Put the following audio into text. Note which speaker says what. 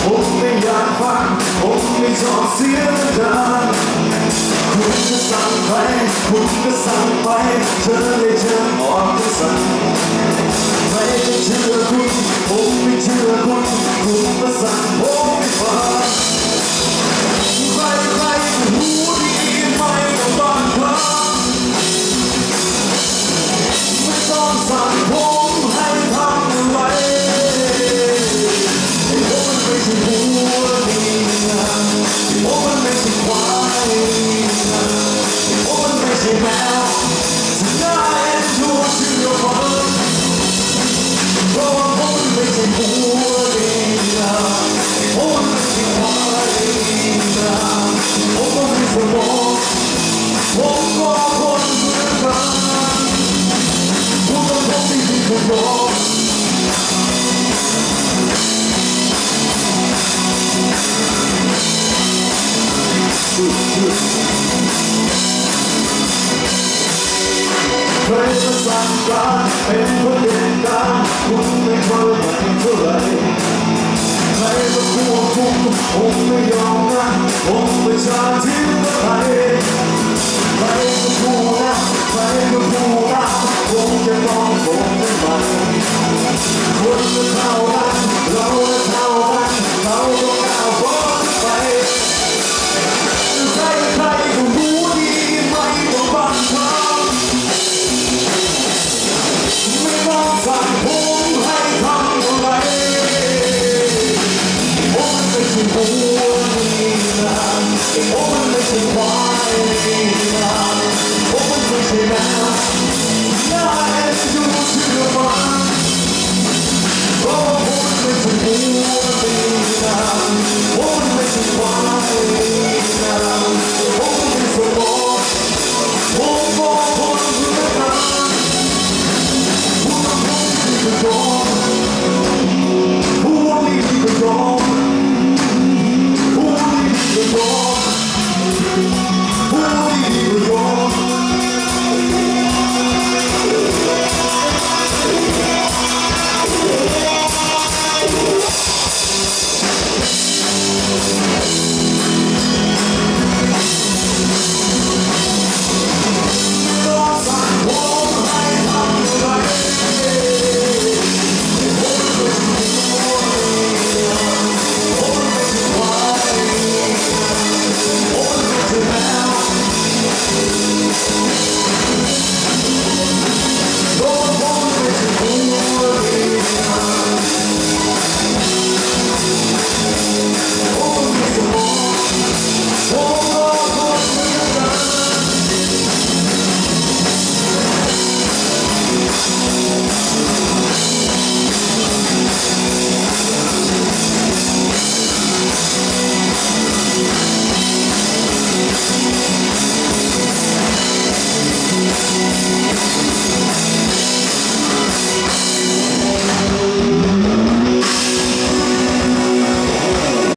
Speaker 1: ผมไม่อยากฟังผมไม่ชอบเสียงดังคุณก็สั่งไปคุณก็สั่งไปเธอเลยเธอบอกก็สั่งไม่จะเชื่อคุณผมไม่เชื่อคุณคุณก็สั่งผมไม่ฟังใครก็หูดีไม่ต้องฟังคำไม่ต้องสั่งผมให้ทำอะไรผมมันไม่ใช่หัวดีนะผมมันไม่ใช่ควายนะผมมันไม่ใช่แมวที่น่าเอ็นดูเชื่อฟังเพราะว่าผมมันไม่ใช่หัวดีนะผมมันไม่ใช่ควายนะผมมันไม่ใช่หมอผมก็คนเหมือนกันผมต้องทำสิ่งที่ผมบอกใครจะสั่งการเป็นคนเด็ดขาดคุณไม่เคยไม่เท่าไรใครจะควบคุมผมไม่ยอมนะผมไม่ชาทิ้งใครใครจะพูดนะใครจะพูดนะผมจะต้องผมเป็นมันคนจะเท่ากันเราจะเท่ากันเราต้องก้าวพ้นไปใครก็รู้ดีไม่ต้องบังคับไม่ต้องสั่งผมให้ทำอะไรผมไม่ใช่หัวดีนะผมไม่ใช่ควายนะผมไม่ใช่แมวน่าเอ็นดูเชื่อฟังเพราะว่าผมไม่ใช่หัวดีนะผมไม่ใช่ควาย